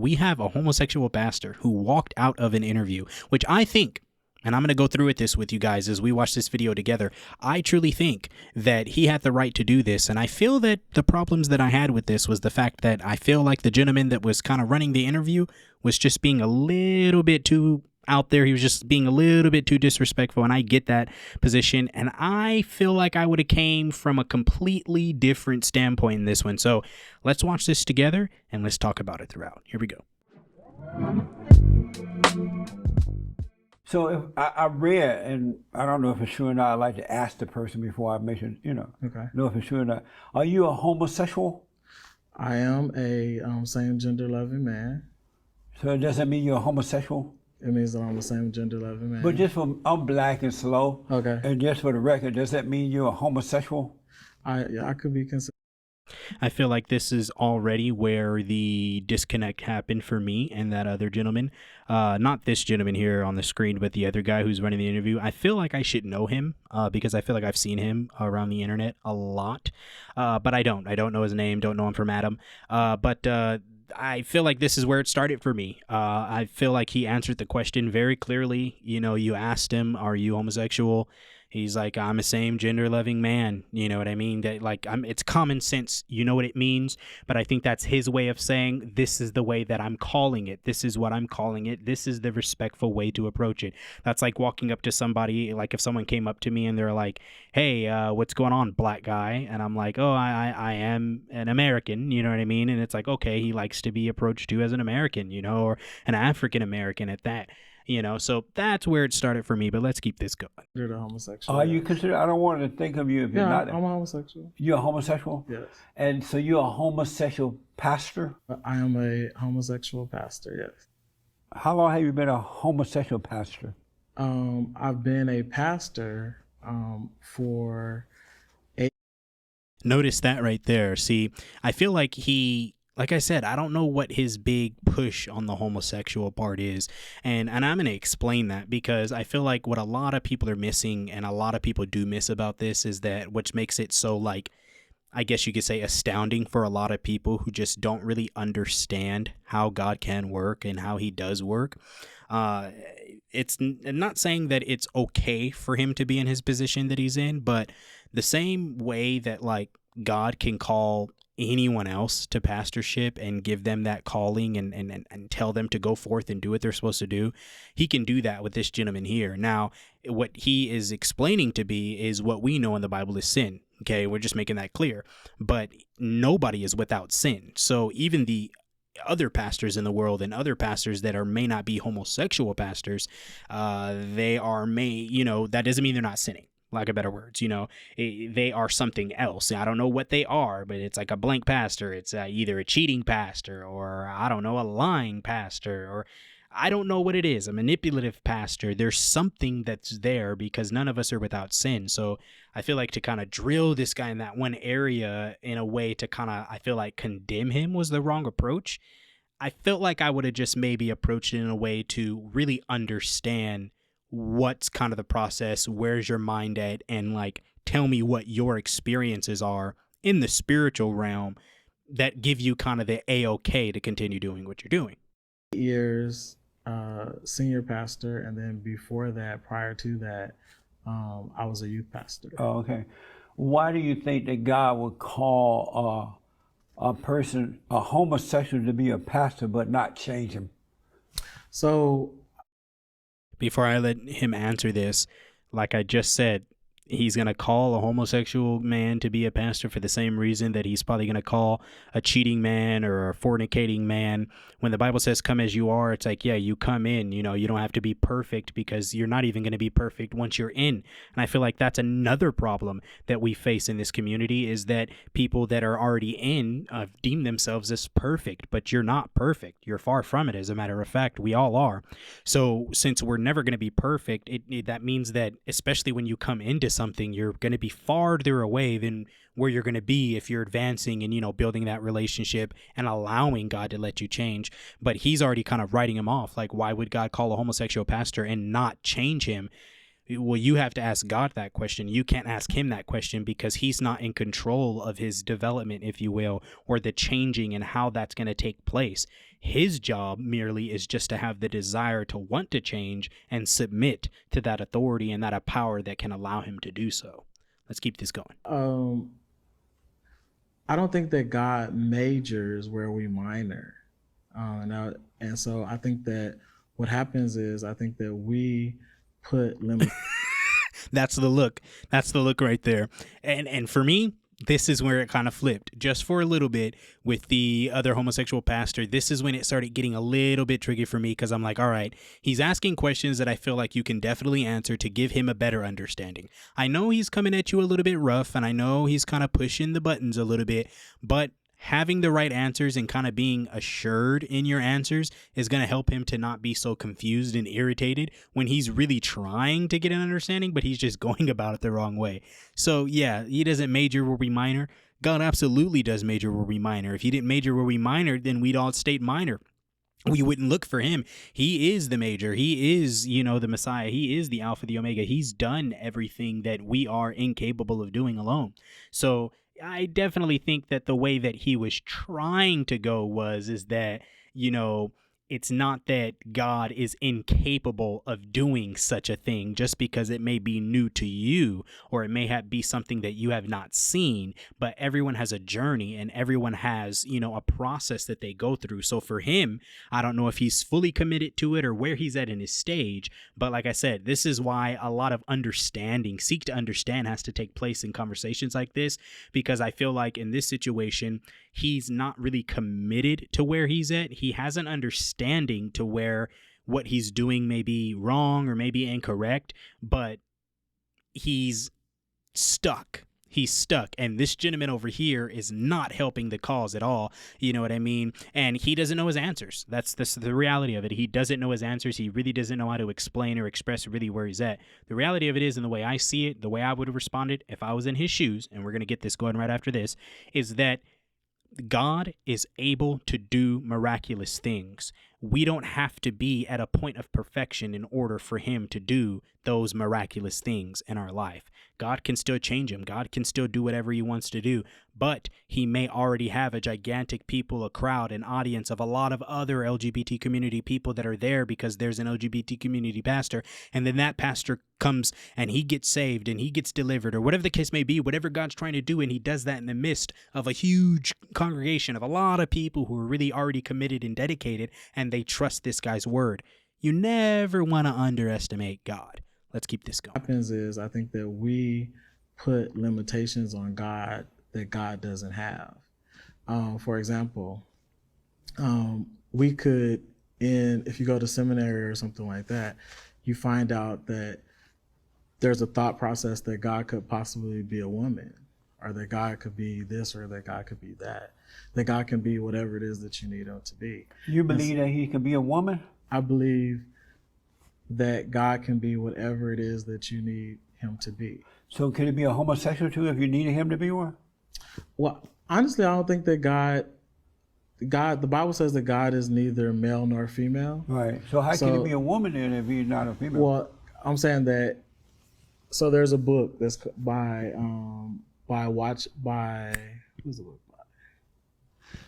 we have a homosexual pastor who walked out of an interview, which I think, and I'm going to go through this with you guys as we watch this video together. I truly think that he had the right to do this. And I feel that the problems that I had with this was the fact that I feel like the gentleman that was kind of running the interview was just being a little bit too out there. He was just being a little bit too disrespectful. And I get that position. And I feel like I would have came from a completely different standpoint in this one. So let's watch this together and let's talk about it throughout. Here we go. So if I read, and I don't know if it's true or not, I like to ask the person before I mention, Okay. know if it's true or not. Are you a homosexual? I am a same gender loving man. So does that mean you're a homosexual? It means that I'm a same gender loving man. But just from, I'm black and slow. Okay. And just for the record, does that mean you're a homosexual? I could be considered. I feel like this is already where the disconnect happened for me and that other gentleman. Not this gentleman here on the screen, but the other guy who's running the interview. I feel like I should know him because I feel like I've seen him around the internet a lot. But I don't. I don't know his name, don't know him from Adam. But I feel like this is where it started for me. I feel like he answered the question very clearly. You asked him, are you homosexual? He's like, I'm a same gender loving man. You know what I mean? That it's common sense. You know what it means. But I think that's his way of saying, this is the way that I'm calling it. This is what I'm calling it. This is the respectful way to approach it. That's like walking up to somebody, like if someone came up to me and they're like, hey, what's going on, black guy? And I'm like, oh, I am an American. You know what I mean? And it's like, okay, he likes to be approached to as an American, or an African American at that. So that's where it started for me, but let's keep this going. You're a homosexual. Are you considered, I don't want to think of you if you're not. I'm a homosexual. You're a homosexual? Yes. And so you're a homosexual pastor? I am a homosexual pastor, yes. How long have you been a homosexual pastor? I've been a pastor for Notice that right there. See, I feel like like I said, I don't know what his big push on the homosexual part is. And I'm going to explain that because I feel like what a lot of people are missing and a lot of people do miss about this is that which makes it so I guess you could say astounding for a lot of people who just don't really understand how God can work and how he does work. It's not saying that it's okay for him to be in his position that he's in, but the same way that God can call anyone else to pastorship and give them that calling and tell them to go forth and do what they're supposed to do, he can do that with this gentleman here. Now, what he is explaining to be is what we know in the Bible is sin. Okay, we're just making that clear. But nobody is without sin. So even the other pastors in the world and other pastors that may not be homosexual pastors, that doesn't mean they're not sinning. Lack of better words, they are something else. I don't know what they are, but it's like a blank pastor. It's either a cheating pastor or I don't know, a lying pastor, or I don't know what it is, a manipulative pastor. There's something that's there because none of us are without sin. So I feel like to kind of drill this guy in that one area in a way to kind of, I feel like condemn him was the wrong approach. I felt like I would have just maybe approached it in a way to really understand what's kind of the process, where's your mind at, and tell me what your experiences are in the spiritual realm that give you kind of the A-OK to continue doing what you're doing. 8 years senior pastor, and then before that, prior to that, I was a youth pastor. Oh, okay. Why do you think that God would call a person, a homosexual, to be a pastor but not change him? So before I let him answer this, like I just said, he's going to call a homosexual man to be a pastor for the same reason that he's probably going to call a cheating man or a fornicating man. When the Bible says come as you are, it's like, yeah, you come in, you don't have to be perfect because you're not even going to be perfect once you're in. And I feel like that's another problem that we face in this community is that people that are already in deem themselves as perfect, but you're not perfect. You're far from it. As a matter of fact, we all are. So since we're never going to be perfect, that means that especially when you come into something, you're going to be farther away than where you're going to be if you're advancing and, building that relationship and allowing God to let you change. But he's already kind of writing him off. Like, why would God call a homosexual pastor and not change him? Well, you have to ask God that question. You can't ask him that question because he's not in control of his development, if you will, or the changing and how that's going to take place. His job merely is just to have the desire to want to change and submit to that authority and that a power that can allow him to do so. Let's keep this going. I don't think that God majors where we minor. And so I think that what happens is I think that we put limits. That's the look. That's the look right there. And for me, this is where it kind of flipped just for a little bit with the other homosexual pastor. This is when it started getting a little bit tricky for me because I'm like, all right, he's asking questions that I feel like you can definitely answer to give him a better understanding. I know he's coming at you a little bit rough and I know he's kind of pushing the buttons a little bit, but having the right answers and kind of being assured in your answers is going to help him to not be so confused and irritated when he's really trying to get an understanding, but he's just going about it the wrong way. So yeah, he doesn't major where we minor. God absolutely does major where we minor. If he didn't major where we minor, then we'd all state minor. We wouldn't look for him. He is the major. He is, the Messiah. He is the Alpha, the Omega. He's done everything that we are incapable of doing alone. So I definitely think that the way that he was trying to go is that, it's not that God is incapable of doing such a thing just because it may be new to you or it may be something that you have not seen, but everyone has a journey and everyone has, a process that they go through. So for him, I don't know if he's fully committed to it or where he's at in his stage, but like I said, this is why a lot of seek to understand has to take place in conversations like this, because I feel like in this situation, he's not really committed to where he's at. He has an understanding to where what he's doing may be wrong or maybe incorrect, but he's stuck. He's stuck. And this gentleman over here is not helping the cause at all. You know what I mean? And he doesn't know his answers. That's the reality of it. He doesn't know his answers. He really doesn't know how to explain or express really where he's at. The reality of it is, and the way I see it, the way I would have responded if I was in his shoes, and we're going to get this going right after this, is that God is able to do miraculous things. We don't have to be at a point of perfection in order for him to do those miraculous things in our life. God can still change him. God can still do whatever he wants to do, but he may already have a gigantic people, a crowd, an audience of a lot of other LGBT community people that are there because there's an LGBT community pastor. And then that pastor comes and he gets saved and he gets delivered or whatever the case may be, whatever God's trying to do. And he does that in the midst of a huge congregation of a lot of people who are really already committed and dedicated, and they trust this guy's word. You never want to underestimate God. Let's keep this going. What happens is I think that we put limitations on God that God doesn't have. For example, we could, if you go to seminary or something like that, you find out that there's a thought process that God could possibly be a woman, or that God could be this, or that God could be that God can be whatever it is that you need him to be. You believe that he can be a woman? I believe that God can be whatever it is that you need him to be. So could he be a homosexual too if you needed him to be one? Well, honestly, I don't think that God, the Bible says that God is neither male nor female. Right. So how can he be a woman then if he's not a female? Well, I'm saying that, so there's a book that's by who's the book by?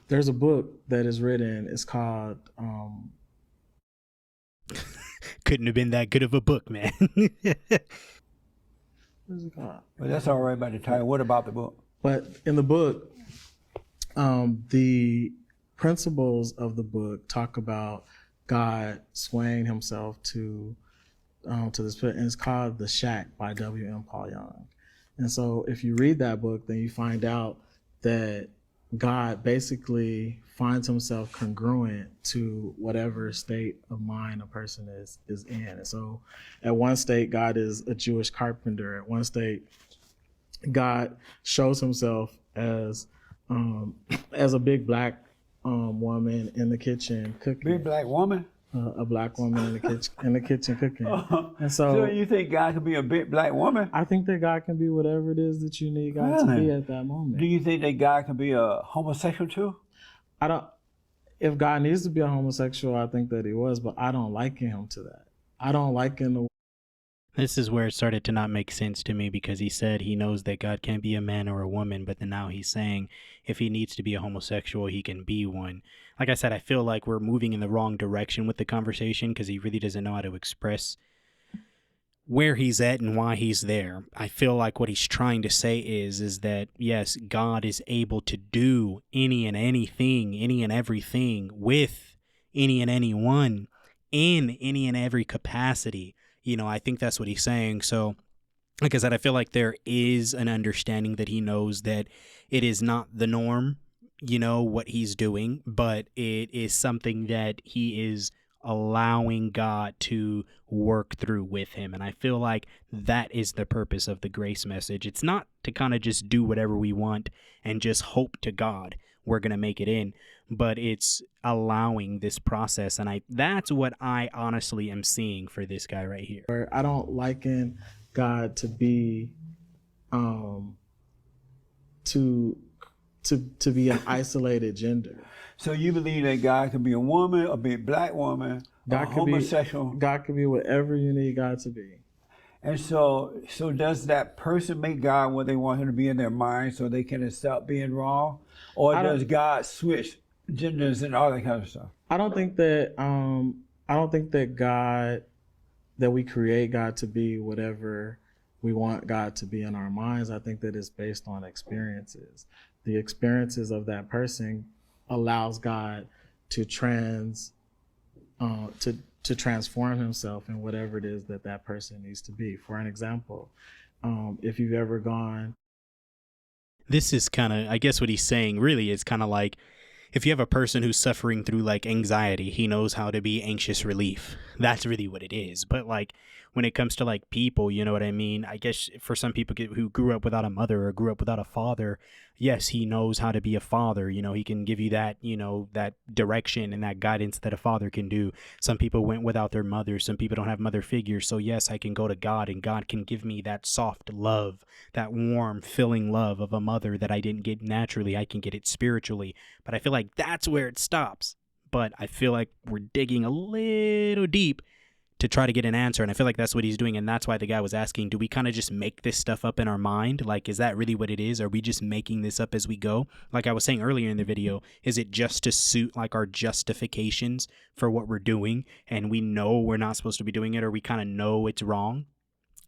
There's a book that is written, it's called Couldn't have been that good of a book, man. what is it called? Well, that's all right by the title. What about the book? But in the book, the principles of the book talk about God swaying himself to this, and it's called The Shack by W.M. Paul Young. And so if you read that book, then you find out that God basically finds himself congruent to whatever state of mind a person is in. And so at one state, God is a Jewish carpenter. At one state, God shows himself as a big black woman in the kitchen cooking. Big black woman? A black woman in the kitchen cooking. And So you think God could be a big black woman? I think that God can be whatever it is that you need God to be at that moment. Do you think that God can be a homosexual too? If God needs to be a homosexual, I think that he was, but I don't liken him to that. I don't liken the This is where it started to not make sense to me, because he said he knows that God can't be a man or a woman, but then now he's saying if he needs to be a homosexual, he can be one. Like I said, I feel like we're moving in the wrong direction with the conversation, because he really doesn't know how to express where he's at and why he's there. I feel like what he's trying to say is that yes, God is able to do any and anything, any and everything with any and anyone in any and every capacity. I think that's what he's saying. So, like I said, I feel like there is an understanding that he knows that it is not the norm, what he's doing, but it is something that he is allowing God to work through with him. And I feel like that is the purpose of the grace message. It's not to kind of just do whatever we want and just hope to God we're going to make it in, but it's allowing this process. And that's what I honestly am seeing for this guy right here. I don't liken God to be to be an isolated gender. So you believe that God could be a woman, a big black woman, God a could homosexual? God could be whatever you need God to be. And so does that person make God what they want him to be in their mind so they can accept being wrong? Or does God switch genders and all that kind of stuff? I don't think that that we create God to be whatever we want God to be in our minds. I think that it's based on experiences. The experiences of that person allows God to transform himself in whatever it is that person needs to be. For an example, if you've ever gone. This is kind of, I guess what he's saying really is kind of like, if you have a person who's suffering through like anxiety, he knows how to be anxious relief. That's really what it is. But like when it comes to like people, you know what I mean? I guess for some people who grew up without a mother or grew up without a father, yes, he knows how to be a father. He can give you that, that direction and that guidance that a father can do. Some people went without their mother. Some people don't have mother figures. So yes, I can go to God and God can give me that soft love, that warm, filling love of a mother that I didn't get naturally. I can get it spiritually. But I feel like that's where it stops. But I feel like we're digging a little deep to try to get an answer. And I feel like that's what he's doing. And that's why the guy was asking, do we kind of just make this stuff up in our mind? Like, is that really what it is? Are we just making this up as we go? Like I was saying earlier in the video, is it just to suit like our justifications for what we're doing? And we know we're not supposed to be doing it, or we kind of know it's wrong?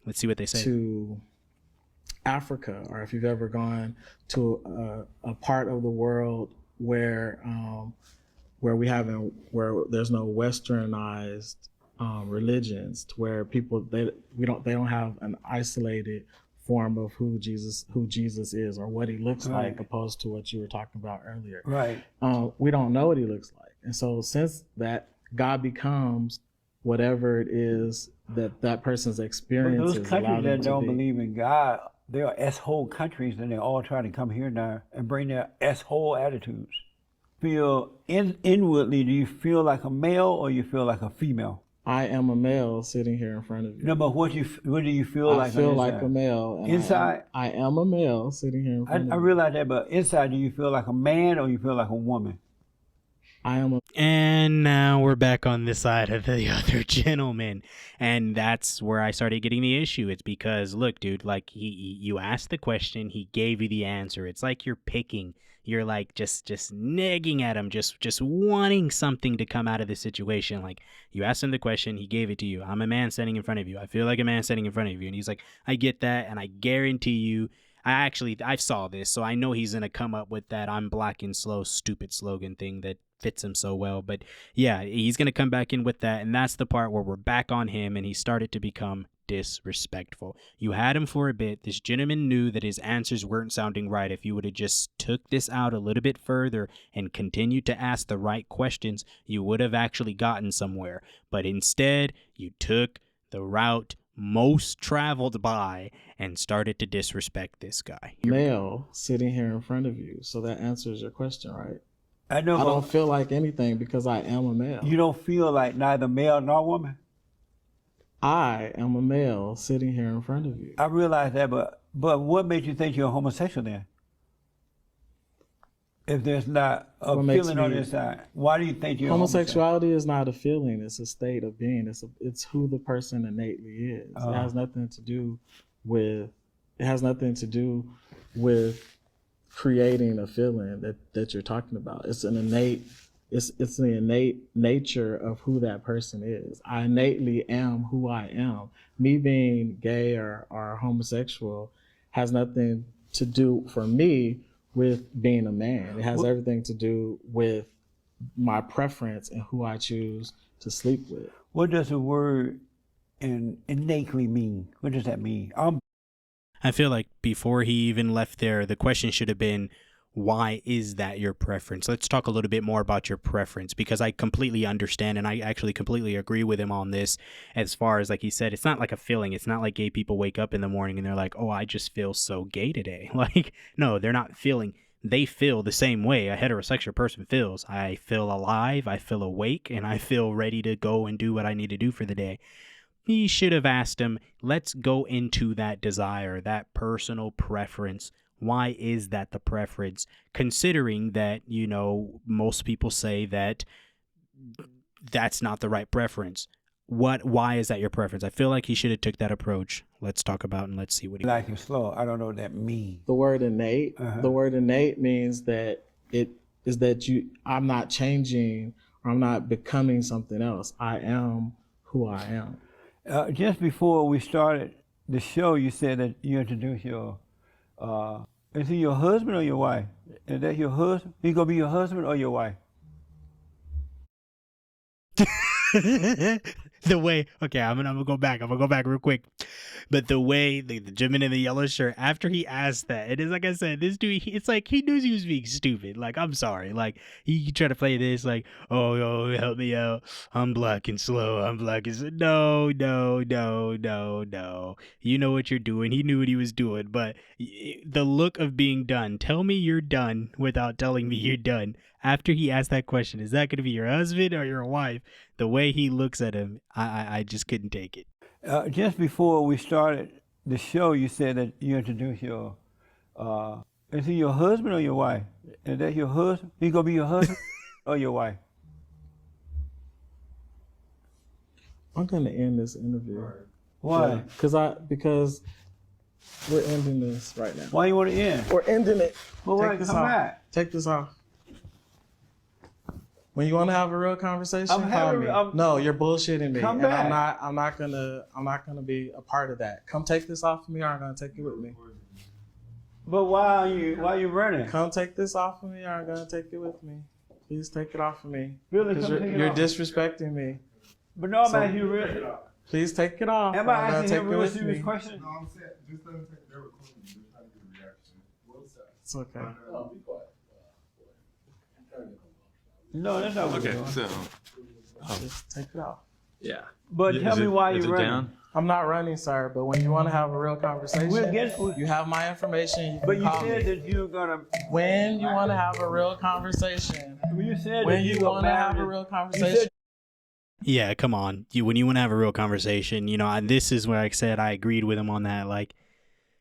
Let's see what they say. To Africa, or if you've ever gone to a part of the world where there's no westernized religions, to where people they don't have an isolated form of who Jesus is or what he looks like, opposed to what you were talking about earlier. Right. We don't know what he looks like, and so since that, God becomes whatever it is that person's experience. But those countries that don't believe in God, they are S-hole countries, and they're all trying to come here now and bring their S-hole attitudes. Feel inwardly, do you feel like a male or you feel like a female? I am a male sitting here in front of you. No, but what do you feel like? I feel like a male. Inside? I am a male sitting here in front of you. I realize that, but inside, do you feel like a man or you feel like a woman? And now we're back on this side of the other gentleman. And that's where I started getting the issue. It's because, look, dude, like you asked the question, he gave you the answer. It's like you're picking. You're like just nagging at him, just wanting something to come out of the situation. Like you asked him the question, he gave it to you. I'm a man standing in front of you. I feel like a man standing in front of you. And he's like, I get that. And I guarantee you, I saw this. So I know he's going to come up with that I'm black and slow, stupid slogan thing that fits him so well. But yeah, he's going to come back in with that. And that's the part where we're back on him and he started to become disrespectful. You had him for a bit. This gentleman knew that his answers weren't sounding right. If you would have just took this out a little bit further and continued to ask the right questions, you would have actually gotten somewhere. But instead, you took the route most traveled by and started to disrespect this guy. Male sitting here in front of you. So that answers your question, right? I know. I don't feel like anything because I am a male. You don't feel like neither male nor woman? I am a male sitting here in front of you. I realize that, but what made you think you're a homosexual then? if there's not a What makes feeling on me- the inside? Why do you think you're homosexual? Homosexuality is not a feeling; it's a state of being. It's who the person innately is. It has nothing to do with. It has nothing to do with creating a feeling that you're talking about. It's an innate. It's the innate nature of who that person is. I innately am who I am. Me being gay or homosexual has nothing to do for me with being a man. It has everything to do with my preference and who I choose to sleep with. What does the word innately mean? What does that mean? I feel like before he even left there, the question should have been, why is that your preference? Let's talk a little bit more about your preference, because I completely understand, and I actually completely agree with him on this. As far as, like he said, it's not like a feeling. It's not like gay people wake up in the morning and they're like, oh, I just feel so gay today. Like, no, they're not feeling. They feel the same way a heterosexual person feels. I feel alive, I feel awake, and I feel ready to go and do what I need to do for the day. He should have asked him, let's go into that desire, that personal preference. Why is that the preference? Considering that, most people say that that's not the right preference. Why is that your preference? I feel like he should have took that approach. Let's talk about and let's see what he... Like and slow. I don't know what that means. The word innate. The word innate means that I'm not changing or I'm not becoming something else. I am who I am. Just before we started the show, you said that you introduced your, is he your husband or your wife? Is that your husband? He gonna be your husband or your wife? The way, okay, I'm gonna go back real quick. But the way the gentleman in the yellow shirt, after he asked that, it is like I said, this dude, it's like he knew he was being stupid. Like, I'm sorry, like he tried to play this like, oh, help me out, I'm black and slow, no, you know what you're doing. He knew what he was doing, but the look of being done, tell me you're done without telling me you're done. After he asked that question, is that going to be your husband or your wife? The way he looks at him, I just couldn't take it. Just before we started the show, you said that you introduced your, is he your husband or your wife? Is that your husband? He gonna be your husband or your wife? I'm gonna end this interview. Why? Because we're ending this right now. Why you want to end? We're ending it. Well, why Take this come off. back? Take this off. When you want to have a real conversation, call me. I'm- No, you're bullshitting me, Come and back. I'm not gonna be a part of that. Come take this off of me, or I'm gonna take it with me. But why are you running? Come take this off of me, or I'm gonna take it with me. Please take it off of me. Really, Because come take it you're off. disrespecting me. But no, I'm So- asking you really. Please take it off. Am or I I'm gonna asking take him it real with serious me. questions? No, I'm saying, just let them take their recording. They're trying to get a reaction. What's that? It's okay. No, that's not what we're Okay, doing. so Just take it off. yeah. But tell me why is you're it running. down? I'm not running, sir, but when you want to have a real conversation, We'll get. you have my information. You can But you call said me. that you're gonna. When you want to have a real conversation, You said when that you gonna want to have a marry- real You conversation, said Yeah, come on. When you want to have a real conversation, and this is where I said I agreed with him on that. Like,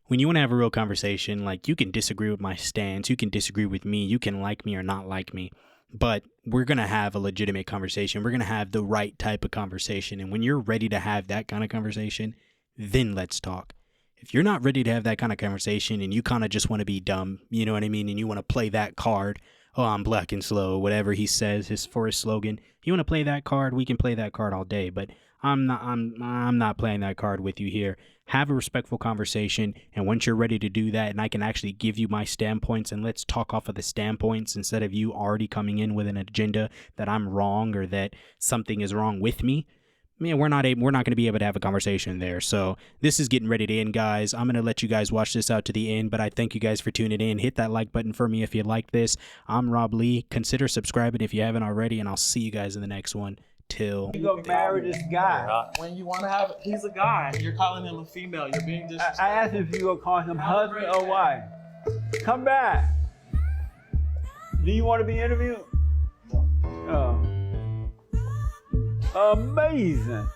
when you want to have a real conversation, like, you can disagree with my stance, you can disagree with me, you can like me or not like me, but we're going to have a legitimate conversation. We're going to have the right type of conversation. And when you're ready to have that kind of conversation, then let's talk. If you're not ready to have that kind of conversation and you kind of just want to be dumb, you know what I mean? And you want to play that card, oh, I'm black and slow, whatever he says for his slogan. You want to play that card? We can play that card all day, but I'm not playing that card with you here. Have a respectful conversation, and once you're ready to do that, and I can actually give you my standpoints, and let's talk off of the standpoints instead of you already coming in with an agenda that I'm wrong or that something is wrong with me. Man, we're not going to be able to have a conversation there. So this is getting ready to end, guys. I'm going to let you guys watch this out to the end, but I thank you guys for tuning in. Hit that like button for me if you like this. I'm Rob Lee. Consider subscribing if you haven't already, and I'll see you guys in the next one. Till you gonna marry this guy. when you want to have, he's a guy. You're calling him a female. You're being disrespectful. I asked if you gonna call him husband or wife. Come back. Do you want to be interviewed? Oh. Amazing.